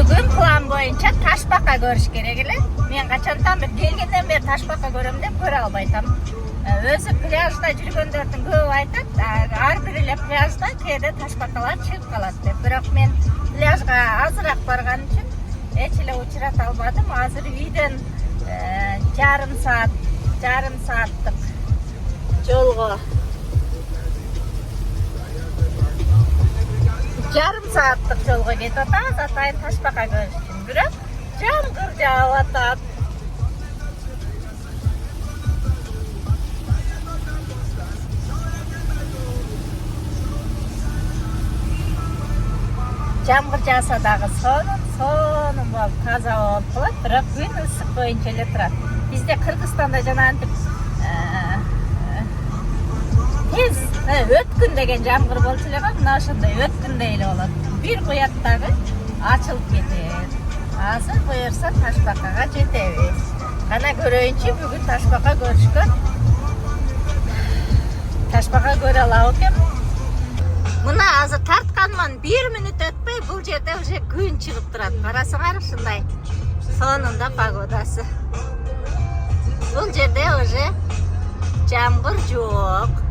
бүгүн план боюнча Ташбака көрүш керек эле. Мен качантан бери келгенден бери Ташбака көрөм деп көрө албай атам. Өзү пляжда жүргөндөрдүн көбү айтат, ар бир эле пляжда кээде Ташбакалар чыгып калат деп. Бирок мен пляжга азыраак барган үчүн эч эле учурата албадым. Азыр үйдөн жарым сааттык жолго кетип атабыз атайын Ташбака көрүш үчүн. Бирок жамгыр жаап атат. Жамгыр жааса дагы сонун болуп таза болуп калат, бирок күн ысык боюнча эле турат. Бизде Кыргызстанда жанагынтип тез өткүн деген жамгыр болчу эле го, мына ошондой өткүндөй эле болот. Бир куят дагы ачылып кетет. Азыр буюрса Ташбакага жетебиз. Кана көрөйүнчү бүгүн Ташбака көрүшкө. Ташбака көрө алабы экен. Мына азыр тартканман 1 мүнөт өтпөй бул жерде уже күн чыгып турат. Карасыңар ушундай сонунда погодасы. Бул жерде уже жамгыр жок.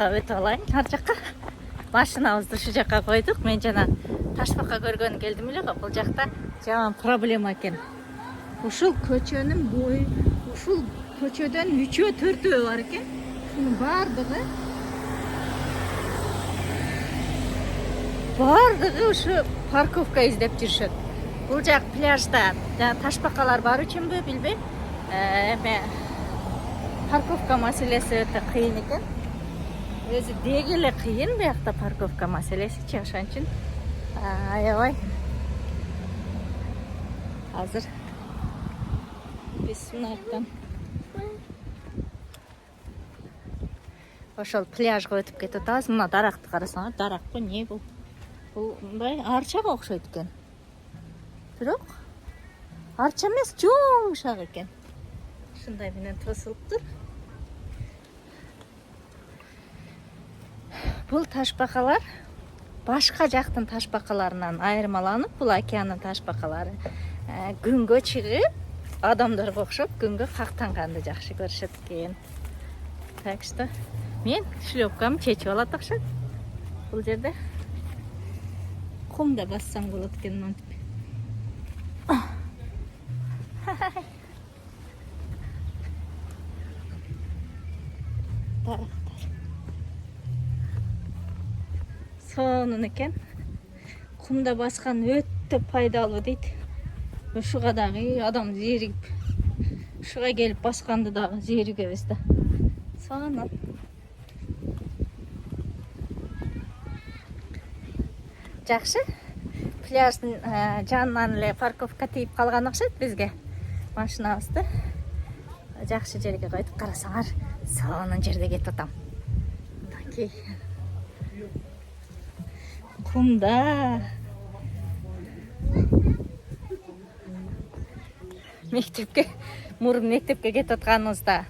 Өтүп алайын ар жакка. Машинабызды ушу жакка койдук. Мен жана Ташбака көргөнү келдим эле го. Бул жакта жаман проблема экен. Ушул көчөнүн бою, ушул көчөдөн 3-4 бар экен. Шунун бардыгы ушу парковка издеп жүрүшөт. Бул жак пляжда Ташбакалар бар үчүнбү билбейм. Эме парковка маселеси өтө кыйын экен. Өзі дегеле қиын бұяқта парковка мәселесі ошон үчүн аябай азыр биз мынаяктан ошол пляжга өтүп кетип атабыз. Мына даракты карасаңар, даракпы эмне бул? Бул мындай арчага окшойт экен. Бирок арча эмес, жумшак экен. Ушундай менен тосулуптур. Бул Ташбакалар башка жактын Ташбакаларынан айырмаланып, бул океандын Ташбакалары күнгө чыгып, адамдарга окшоп күнгө кактанганды жакшы көрүшөт экен. Так что мен шлёпкамды чечип алат окшойт. Бул жерде кумда бассаң болот экен мынтип. Сонун экен. Кумда баскан өтө пайдалуу дейт. Ушуга дагы адам зеригип, ушуга келип басканды дагы зеригебиз да. Сонун. Жакшы. Пляждын жанынан эле парковка тийип калган окшойт бизге. Машинабызды жакшы жерге койдук. Карасаңар, сонун жерде кетип атам. Мынакей кумда мектепке кетип атканыбызда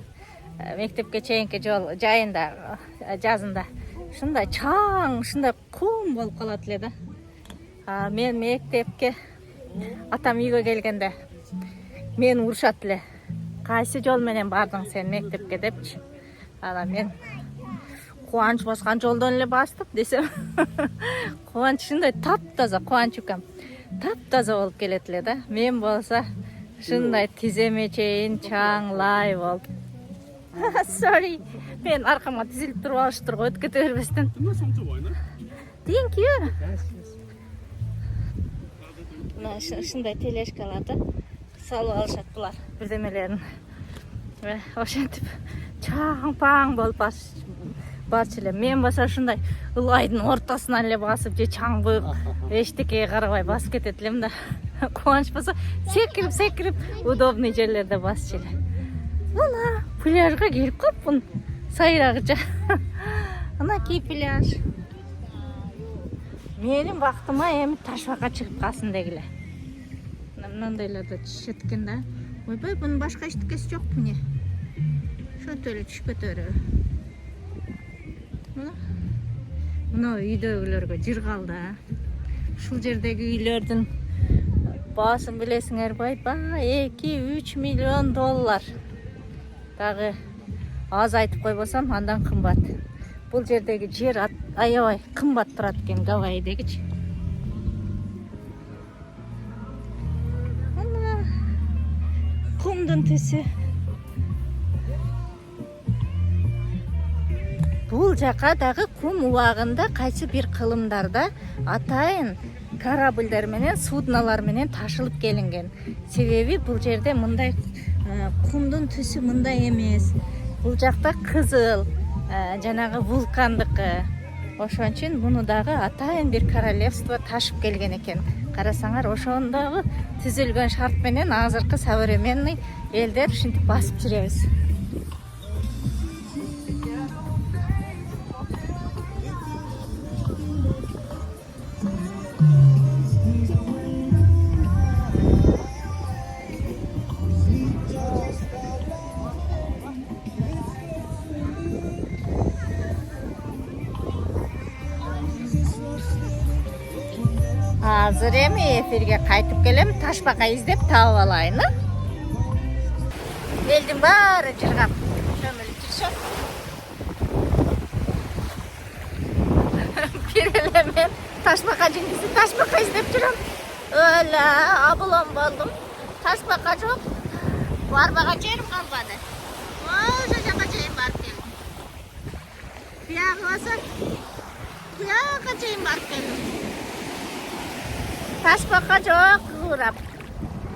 мектепке чейинки жол жайында жазында ушундай чаң, ушундай кум болуп калат эле да. Мен мектепке атам үйгө келгенде мен урушат эле. Кайсы жол менен бардың сен мектепке депчи. Ана мен Кубанч баскан жолдон эле бастып десем, Кубанч ушундай таптаза, Кубанч укам таптаза болуп келет эле да. Мен болсо ушундай тиземе чейин чаң лай болуп. Sorry, мен аркама тизилип туруп алыштыр го, өтүп кете бербестен. Thank you. Мына ушундай тележкаларды салып алышат булар бирдемелерин. Ошентип чаң паң болуп басчу элем. Мен болсо ушундай ылайдын ортосунан эле басып же чаңбык эчтекеге карабай басып кетет элем да. Кубанч болсо секирип удобный жерлерде басчу эле. Мына пляжга келип калыпмын. Сайрагыча. Анакей пляж. Менин бактыма эми Ташбака чыгып калсын дегиле. Мындайларда түшөт экен да. Ойбой, бунун башка эчтекеси жок эмне? Шонто эле түшүп кетери. Мына үйдөгүлөргө жыргалды. Ушул жердеги үйлөрдүн баасын билесиңерби? 2-3 миллион доллар. Дагы аз айтып койбосом, андан кымбат. Бул жердеги жер аябай кымбат турат экен Гавайидегичи. Мына кумдун түсү. Бул жака дагы кум убагында кайсы бир кылымдарда атайын корабльдер менен, судналар менен ташылып келинген. Себеби бул жерде мындай кумдун түсү мындай эмес. Бул жакта кызыл, жанагы вулкандыкы. Ошон үчүн муну дагы атайын бир королевство ташып келген экен. Карасаңар, ошондогу түзүлгөн шарт менен азыркы современный элдер ушинтип басып жүрөбүз. Азыр эми эфирге кайтып келем, Ташбака издеп таап алайын. Элдин баары жыргап чөмүлүп жүрүшөт. Бир эле мен Ташбака жиңгиси Ташбака издеп жүрөм. Өлө, абулом болдум. Ташбака жок. Барбага жерим калбады. Ошо жака чейин барып келдим. Биягы болсо, бияга чейин барып келдим. Ташбака жок, урап.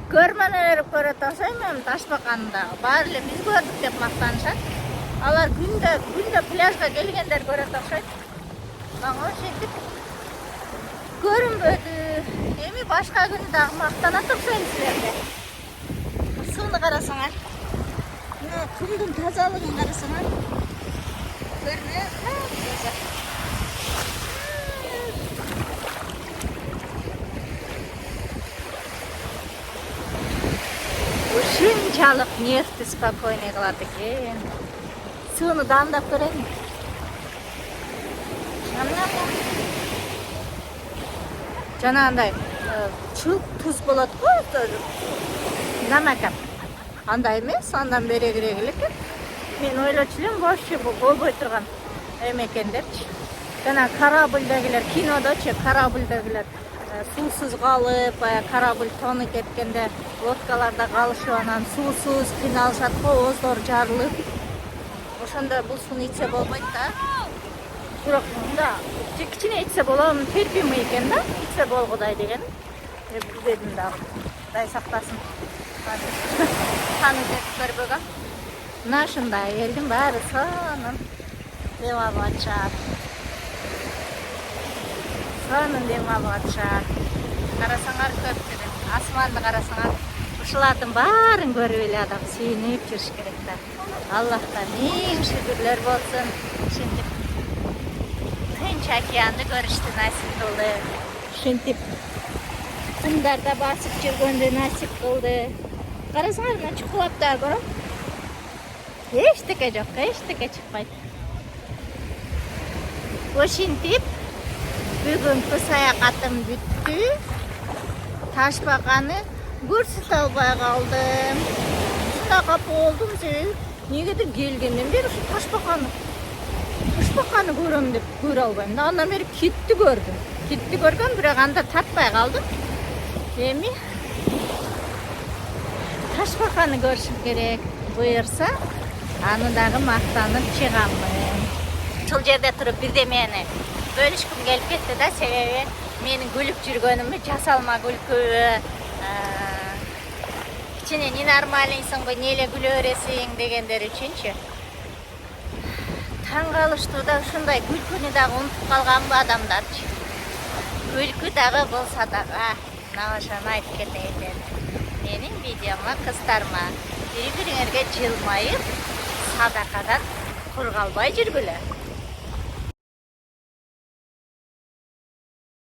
Көрмөнөр көрөт окшойм Ташбаканы да. Баары эле биз көрдүк деп мактанышат. Алар күндө пляжга келгендер көрөт окшойт. Мага ошентип көрүнбөдү. Эми башка күнү дагы мактанат окшойм силерге. Сууну карасаңар. Мына кумдун тазалыгын карасаңар. Көрүнөт. Ушунчалык нефти спокойный кылат экен. Сууну дандап көрөйүн. Жанагындай чул туз болот го, намакап. Андай эмес, андан берегирээк эле экен. Мен ойлочу элем, вообще болбой турган эмекендерчи. Жана корабльдегилер, кинодочу корабльдегилер суусуз калып, корабль тону кеткенде лодкаларда калышып, анан суусуз кыйналышат го, ооздору жарылып. Ошондо бул сууну ичсе болбойт да. Бирок мында кичине ичсе болом, терпимый экен да, ичсе болгудай деген. Билбедим дагы. Кудай сактасын. Таны деп көрбөгөн. Мына ушундай элдин баары сонун дем алып атышат. Сонун дем алып атышат. Карасаңар көптүрүн, асманды карасаңар, ушулардын баарын көрүп эле адам сүйүнүп жүрүш керек да. Аллахка миң шүгүрлөр болсун. Ушинтип Тынч океанды көрүштү насип кылды. Ушинтип кумдарда басып жүргөндү насип кылды. Карасаңар, мына чукулап да көрөм. Эчтеке жок, эчтеке чыкпайт. Ошинтип бүгүнкү саякатым бүттү. Ташбаканы көрсөтө албай калдым. Шунака болдум, негедир келгенден бери ушу Ташбаканы көрөм деп көрө албайм да. Андан бери китти көрдүм. Китти көргөм, бирок анда татпай калдым. Эми Ташбаканы көрүшүм керек. Буюрса, аны дагы мактанып чыгамын. Ушул жерде туруп бирдемени бөлүшкүм келип кетти да, себеби менин күлүп жүргөнүмдү жасалма күлкү, кичине ненормальныйсың го, не эле күлө бересиң дегендер үчүнчү. таң калыштуу да ушундай күлкүнү дагы унутуп калганбы адамдарчы. Күлкү дагы болсо дагы мына ошону айтып кетейин дедим. Менин видеома кыздарма бири бириңерге жылмайып садакадан құр қалбай жүргілі.